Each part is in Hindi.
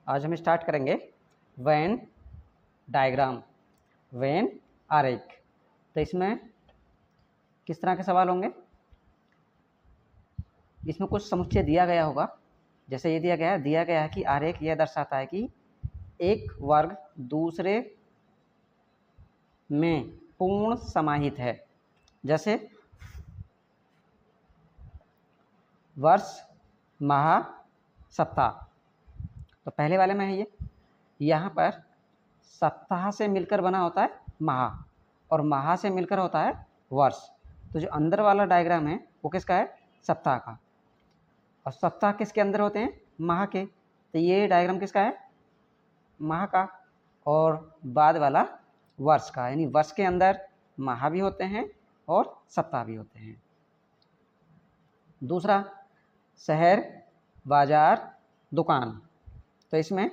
आज हम स्टार्ट करेंगे वेन डायग्राम, वेन आरेख। तो इसमें किस तरह के सवाल होंगे, इसमें कुछ समुच्चय दिया गया होगा। जैसे ये दिया गया है कि आरेख यह दर्शाता है कि एक वर्ग दूसरे में पूर्ण समाहित है। जैसे वर्ष, माह, सप्ताह। तो पहले वाले में है ये, यहाँ पर सप्ताह से मिलकर बना होता है माह और माह से मिलकर होता है वर्ष। तो जो अंदर वाला डायग्राम है वो किसका है, सप्ताह का। और सप्ताह किसके अंदर होते हैं, माह के। तो ये डायग्राम किसका है, माह का। और बाद वाला वर्ष का, यानी वर्ष के अंदर माह भी होते हैं और सप्ताह भी होते हैं। दूसरा शहर, बाजार, दुकान। तो इसमें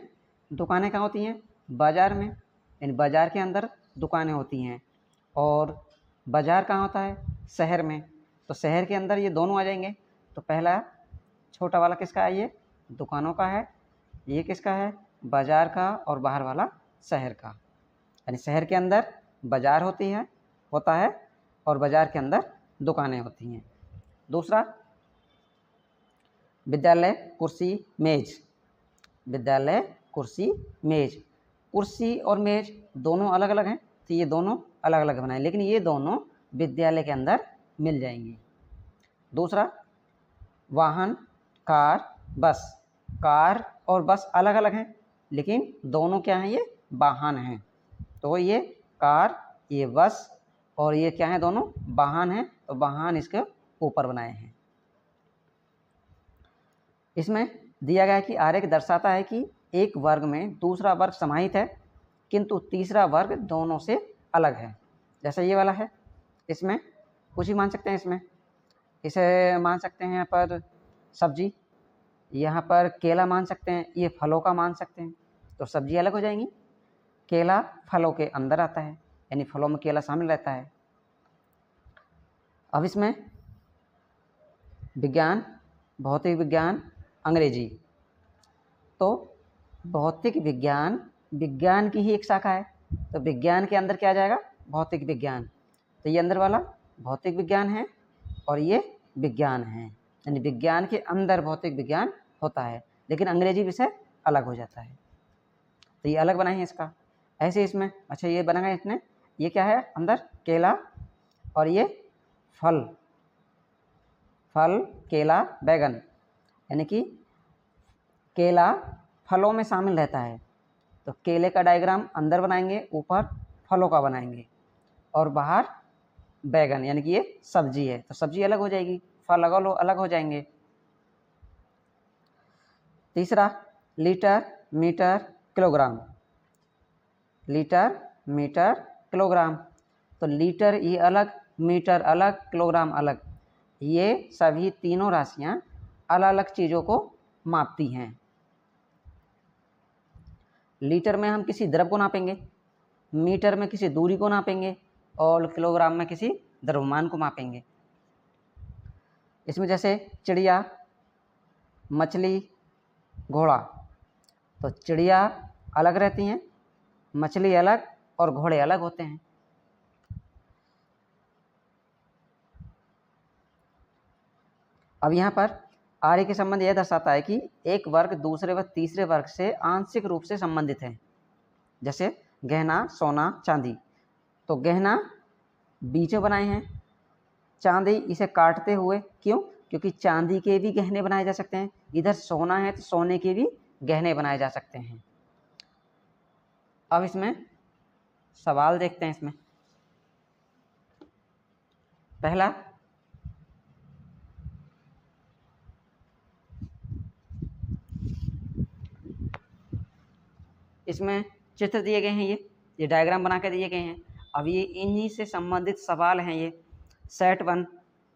दुकानें कहाँ होती हैं, बाजार में, यानी बाजार के अंदर दुकानें होती हैं। और बाजार कहाँ होता है, शहर में। तो शहर के अंदर ये दोनों आ जाएंगे। तो पहला छोटा वाला किसका है, ये दुकानों का है। ये किसका है, बाजार का। और बाहर वाला शहर का, यानी शहर के अंदर बाजार होता है और बाजार के अंदर दुकानें होती हैं। दूसरा विद्यालय, कुर्सी, मेज। विद्यालय, कुर्सी, मेज। कुर्सी और मेज दोनों अलग अलग हैं, तो ये दोनों अलग अलग बनाए, लेकिन ये दोनों विद्यालय के अंदर मिल जाएंगी। दूसरा वाहन, कार, बस। कार और बस अलग अलग हैं, लेकिन दोनों क्या हैं, ये वाहन हैं। तो ये कार, ये बस और ये क्या है, दोनों वाहन हैं। तो वाहन इसके ऊपर बनाए हैं। इसमें दिया गया है कि आरेख दर्शाता है कि एक वर्ग में दूसरा वर्ग समाहित है, किंतु तीसरा वर्ग दोनों से अलग है। जैसा ये वाला है, इसमें कुछ भी मान सकते हैं। इसमें इसे मान सकते हैं यहाँ पर सब्जी, यहाँ पर केला मान सकते हैं, ये फलों का मान सकते हैं। तो सब्जी अलग हो जाएंगी, केला फलों के अंदर आता है, यानी फलों में केला शामिल रहता है। अब इसमें विज्ञान, भौतिक विज्ञान, अंग्रेजी। तो भौतिक विज्ञान विज्ञान की ही एक शाखा है। तो विज्ञान के अंदर क्या आ जाएगा, भौतिक विज्ञान। तो ये अंदर वाला भौतिक विज्ञान है और ये विज्ञान है, यानी विज्ञान के अंदर भौतिक विज्ञान होता है, लेकिन अंग्रेजी विषय अलग हो जाता है। तो ये अलग बनाए हैं इसका। ऐसे इसमें अच्छा ये बना है इसने, ये क्या है, अंदर केला और ये फल, केला, बैगन, यानी कि केला फलों में शामिल रहता है। तो केले का डायग्राम अंदर बनाएंगे, ऊपर फलों का बनाएंगे और बाहर बैगन, यानी कि ये सब्जी है। तो सब्जी अलग हो जाएगी, फल अलग हो जाएंगे। तीसरा litre, metre, kilogram. Litre, metre, kilogram. तो लीटर ये अलग, मीटर अलग, किलोग्राम अलग। ये सभी तीनों राशियां अलग अलग चीज़ों को मापती हैं। लीटर में हम किसी द्रव को नापेंगे, मीटर में किसी दूरी को नापेंगे और किलोग्राम में किसी द्रव्यमान को मापेंगे। इसमें जैसे चिड़िया, मछली, घोड़ा। तो चिड़िया अलग रहती हैं, मछली अलग और घोड़े अलग होते हैं। अब यहाँ पर आर्य के संबंध यह दर्शाता है कि एक वर्ग दूसरे व तीसरे वर्ग से आंशिक रूप से संबंधित है। जैसे गहना, सोना, चांदी। तो गहना बीच में बनाए हैं, चांदी इसे काटते हुए। क्यों, क्योंकि चांदी के भी गहने बनाए जा सकते हैं। इधर सोना है तो सोने के भी गहने बनाए जा सकते हैं। अब इसमें सवाल देखते हैं। इसमें पहला इसमें चित्र दिए गए हैं, ये डायग्राम बना के दिए गए हैं। अब ये इन्हीं से संबंधित सवाल हैं। ये सेट 1,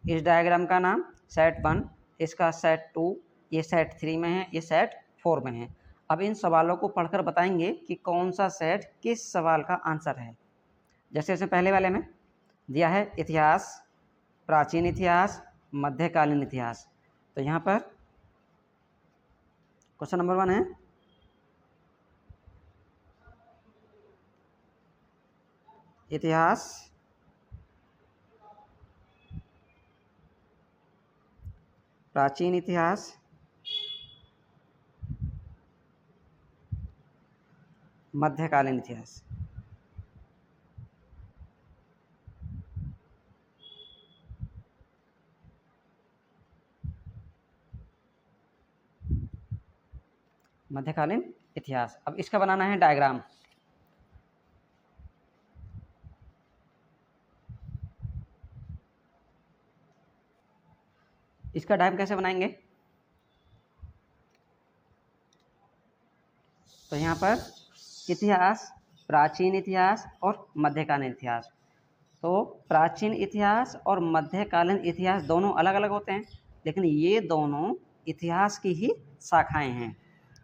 इस डायग्राम का नाम सेट 1, इसका सेट 2, ये सेट 3 में है, ये सेट 4 में है। अब इन सवालों को पढ़कर बताएंगे कि कौन सा सेट किस सवाल का आंसर है। जैसे इसमें पहले वाले में दिया है इतिहास, प्राचीन इतिहास, मध्यकालीन इतिहास। तो यहाँ पर क्वेश्चन नंबर 1 है इतिहास, प्राचीन इतिहास, मध्यकालीन इतिहास। मध्यकालीन इतिहास। अब इसका बनाना है डायग्राम। इसका डायग्राम कैसे बनाएंगे? तो यहाँ पर इतिहास, प्राचीन इतिहास और मध्यकालीन इतिहास। तो प्राचीन इतिहास और मध्यकालीन इतिहास दोनों अलग अलग होते हैं, लेकिन ये दोनों इतिहास की ही शाखाएं हैं।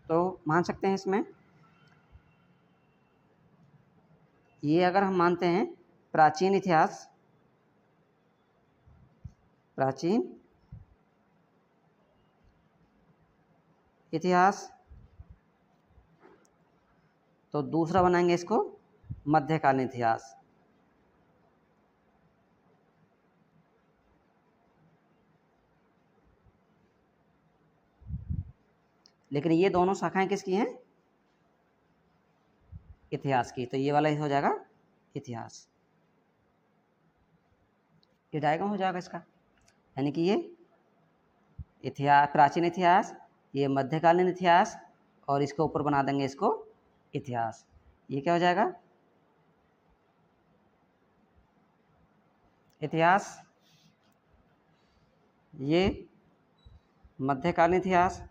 तो मान सकते हैं इसमें, ये अगर हम मानते हैं प्राचीन इतिहास, प्राचीन इतिहास, तो दूसरा बनाएंगे इसको मध्यकालीन इतिहास। लेकिन ये दोनों शाखाएं किसकी हैं? इतिहास की। तो ये वाला हो जाएगा इतिहास। ये डायग्राम हो जाएगा इसका, यानी कि ये इतिहास, प्राचीन इतिहास, ये मध्यकालीन इतिहास, और इसके ऊपर बना देंगे इसको इतिहास। ये क्या हो जाएगा? इतिहास, ये मध्यकालीन इतिहास,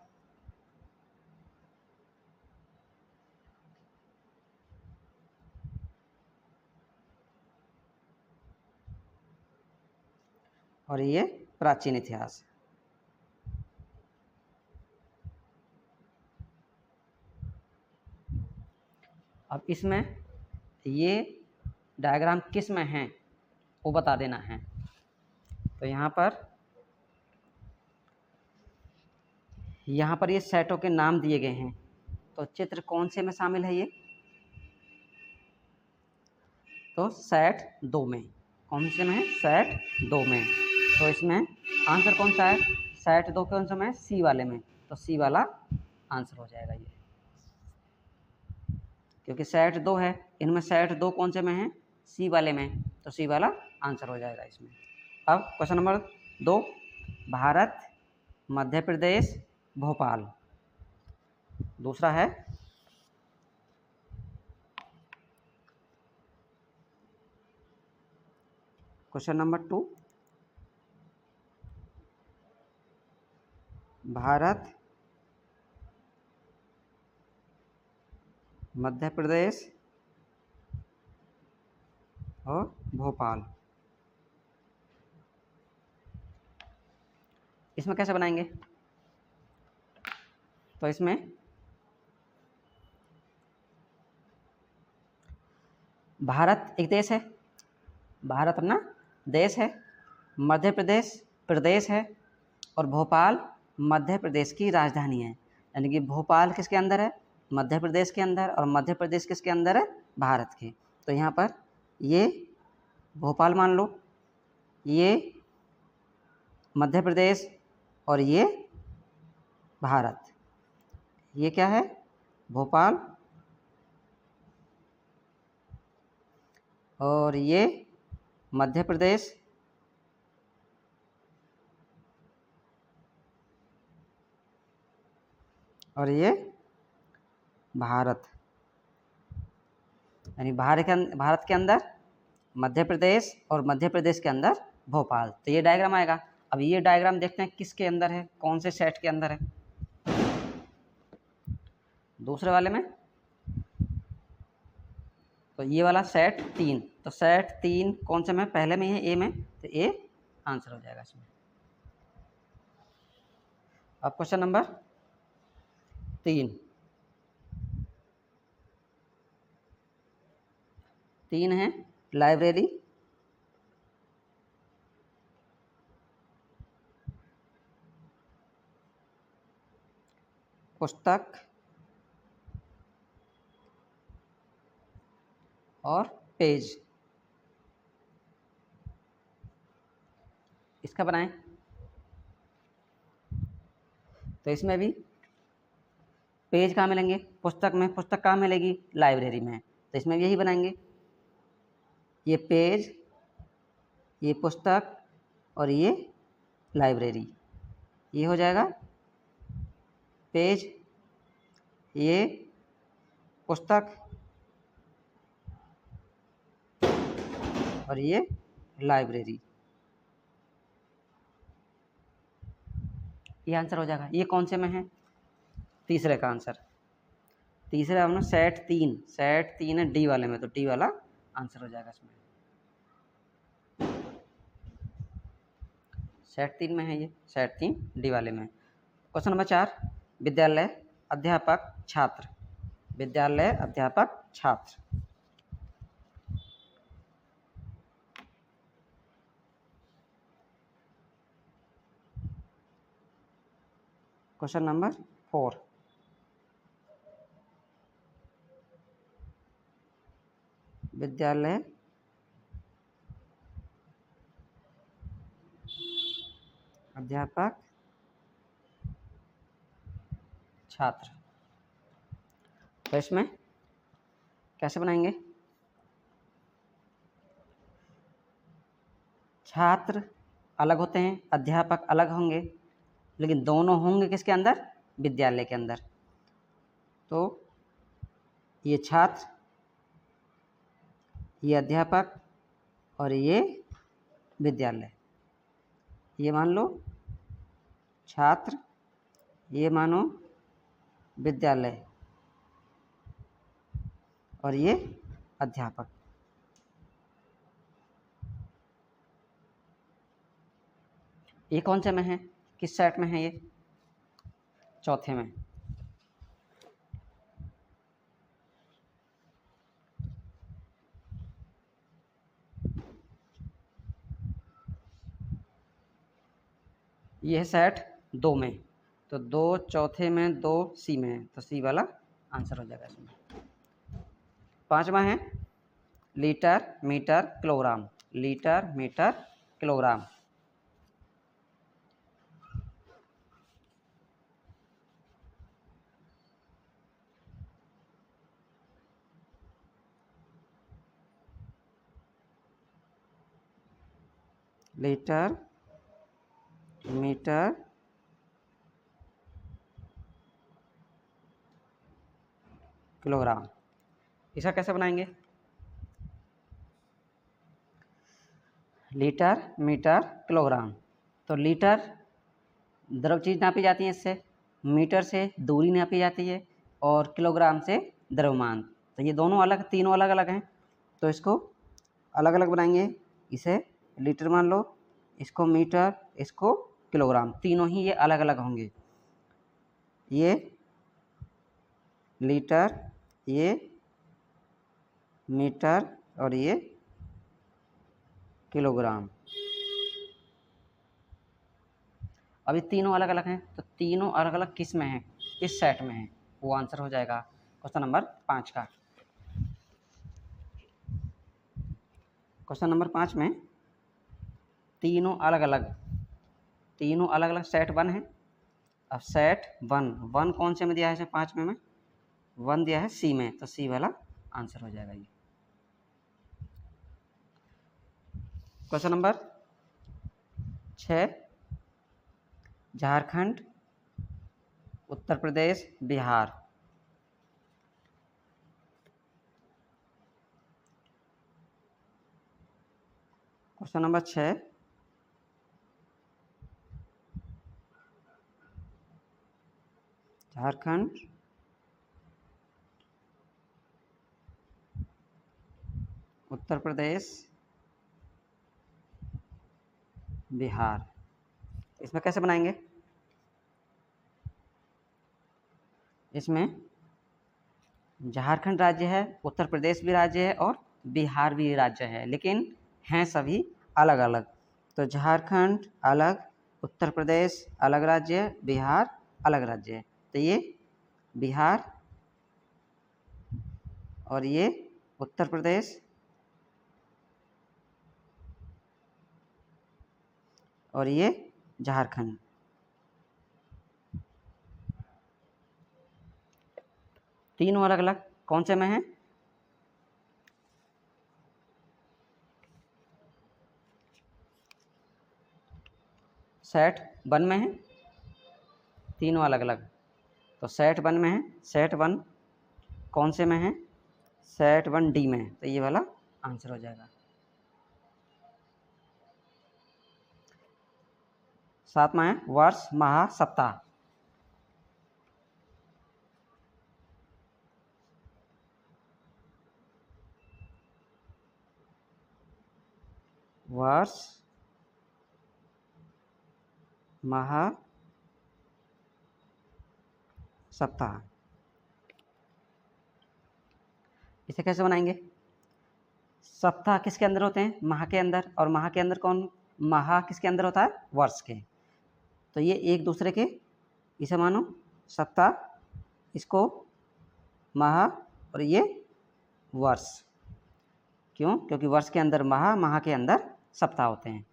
और ये प्राचीन इतिहास। अब इसमें ये डायग्राम किस में है वो बता देना है। तो यहाँ पर ये सेटों के नाम दिए गए हैं। तो चित्र कौन से में शामिल है ये? तो सेट 2 में। कौन से में है? सेट 2 में। तो इसमें आंसर कौन सा है? सेट 2 कौन सा में? सी वाले में। तो सी वाला आंसर हो जाएगा ये, क्योंकि सेट 2 है, इनमें सेट 2 कौन से में है? सी वाले में। तो सी वाला आंसर हो जाएगा इसमें। अब क्वेश्चन नंबर 2, भारत, मध्य प्रदेश, भोपाल। दूसरा है क्वेश्चन नंबर 2, भारत, मध्य प्रदेश और भोपाल। इसमें कैसे बनाएंगे? तो इसमें भारत एक देश है, भारत अपना देश है, मध्य प्रदेश प्रदेश है, और भोपाल मध्य प्रदेश की राजधानी है। यानी कि भोपाल किसके अंदर है? मध्य प्रदेश के अंदर, और मध्य प्रदेश किसके अंदर है? भारत के। तो यहाँ पर ये भोपाल मान लो, ये मध्य प्रदेश, और ये भारत। ये क्या है? भोपाल, और ये मध्य प्रदेश, और ये भारत। यानी भारत के अंदर मध्य प्रदेश, और मध्य प्रदेश के अंदर भोपाल। तो ये डायग्राम आएगा। अब ये डायग्राम देखते हैं किसके अंदर है, कौन से सेट के अंदर है। दूसरे वाले में, तो ये वाला सेट 3। तो सेट 3 कौन से में? पहले में है, ए में। तो ए आंसर हो जाएगा इसमें। अब क्वेश्चन नंबर 3 है लाइब्रेरी, पुस्तक और पेज। इसका बनाएं। तो इसमें भी पेज कहाँ मिलेंगे? पुस्तक में। पुस्तक कहाँ मिलेगी? लाइब्रेरी में। तो इसमें भी यही बनाएंगे, ये पेज, ये पुस्तक और ये लाइब्रेरी। ये हो जाएगा पेज, ये पुस्तक और ये लाइब्रेरी। ये आंसर हो जाएगा। ये कौन से में है? तीसरे का आंसर। तीसरे हमने सेट 3 है डी वाले में, तो डी वाला आंसर हो जाएगा इसमें। सेट 3 में है ये, सेट 3 डी वाले में। क्वेश्चन नंबर 4, विद्यालय, अध्यापक, छात्र। विद्यालय, अध्यापक, छात्र। क्वेश्चन नंबर 4, विद्यालय, अध्यापक, छात्र। तो इसमें कैसे बनाएंगे? छात्र अलग होते हैं, अध्यापक अलग होंगे, लेकिन दोनों होंगे किसके अंदर? विद्यालय के अंदर। तो ये छात्र, ये अध्यापक और ये विद्यालय। ये मान लो छात्र, ये मानो विद्यालय और ये अध्यापक। ये कौन से में है? किस सेट में है ये? चौथे में। ये है सेट 2 में। तो 2 चौथे में, 2 सी में है, तो सी वाला आंसर हो जाएगा इसमें। 5वां है litre, metre, kilogram. Litre, metre, kilogram. Litre, metre, kilogram. इसका कैसे बनाएंगे? Litre, metre, kilogram. तो लीटर द्रव चीज नापी जाती है इससे, मीटर से दूरी नापी जाती है और किलोग्राम से द्रव्यमान। तो ये दोनों अलग, तीनों अलग अलग हैं, तो इसको अलग अलग बनाएंगे। इसे लीटर मान लो, इसको मीटर, इसको किलोग्राम। तीनों ही ये अलग अलग होंगे। ये लीटर, ये मीटर और ये किलोग्राम। अभी तीनों अलग अलग हैं, तो तीनों अलग अलग किस में हैं? किस सेट में हैं? वो आंसर हो जाएगा क्वेश्चन नंबर 5 का। क्वेश्चन नंबर 5 में तीनों अलग अलग सेट 1 है। अब सेट 1 कौन से में दिया है? 5 में 1 दिया है सी में, तो सी वाला आंसर हो जाएगा ये। Question number 6, Jharkhand, Uttar Pradesh, Bihar. Question number 6, Jharkhand, Uttar Pradesh, Bihar. इसमें कैसे बनाएंगे? इसमें झारखंड राज्य है, उत्तर प्रदेश भी राज्य है और बिहार भी राज्य है, लेकिन हैं सभी अलग अलग। तो झारखंड अलग, उत्तर प्रदेश अलग राज्य, बिहार अलग राज्य है। तो ये बिहार और ये उत्तर प्रदेश और ये झारखंड। तीनों अलग अलग कौन से में हैं? सेट 1 में है, तीनों अलग अलग। तो सेट 1 में है, सेट 1 कौन से में है? सेट 1 डी में है, तो ये वाला आंसर हो जाएगा। 7वां है वर्ष माह सप्ताह। वर्ष माह सप्ताह, इसे कैसे बनाएंगे? सप्ताह किसके अंदर होते हैं? माह के अंदर। और माह के अंदर कौन? माह किसके अंदर होता है? वर्ष के। तो ये एक दूसरे के, इसे मानो सप्ताह, इसको माह, और ये वर्ष। क्यों? क्योंकि वर्ष के अंदर माह, माह के अंदर सप्ताह होते हैं।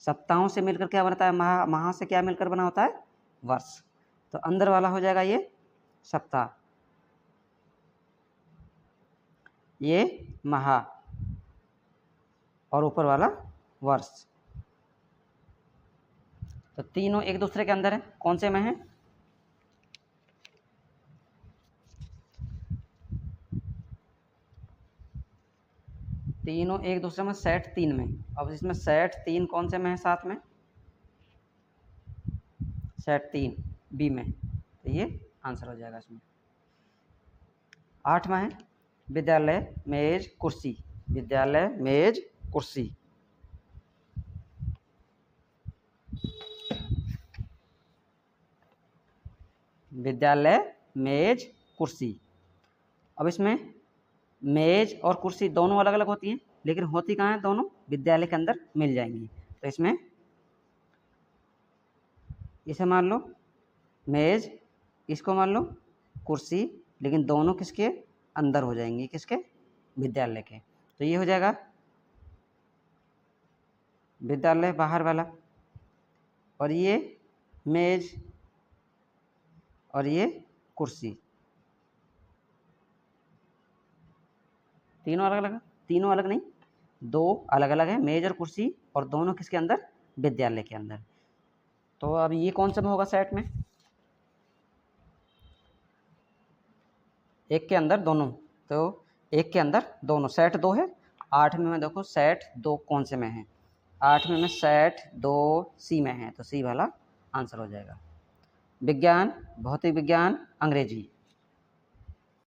सप्ताहों से मिलकर क्या बनता है? माह। माह से क्या मिलकर बना होता है? वर्ष। तो अंदर वाला हो जाएगा ये सप्ताह, ये माह, और ऊपर वाला वर्ष। तो तीनों एक दूसरे के अंदर है। कौन से में है? तीनों एक दूसरे में सेट 3 में। अब इसमें सेट 3 कौन से में है? साथ में सेट 3 बी में, तो ये आंसर हो जाएगा इसमें। 8वां है विद्यालय मेज कुर्सी। विद्यालय मेज कुर्सी, विद्यालय मेज कुर्सी। अब इसमें मेज और कुर्सी दोनों अलग अलग होती हैं, लेकिन होती कहाँ है? दोनों विद्यालय के अंदर मिल जाएंगी। तो इसमें इसे मान लो मेज, इसको मान लो कुर्सी, लेकिन दोनों किसके अंदर हो जाएंगी? किसके? विद्यालय के। तो ये हो जाएगा विद्यालय बाहर वाला, और ये मेज, और ये कुर्सी। तीनों अलग अलग? तीनों अलग नहीं, दो अलग अलग है, मेज और कुर्सी, और दोनों किसके अंदर? विद्यालय के अंदर। तो अब ये कौन सा में होगा? सेट में एक के अंदर दोनों, तो एक के अंदर दोनों, सेट 2 है। 8वें में देखो सेट 2 कौन से में है? 8वें में सेट 2 सी में है, तो सी वाला आंसर हो जाएगा। विज्ञान, भौतिक विज्ञान, अंग्रेजी।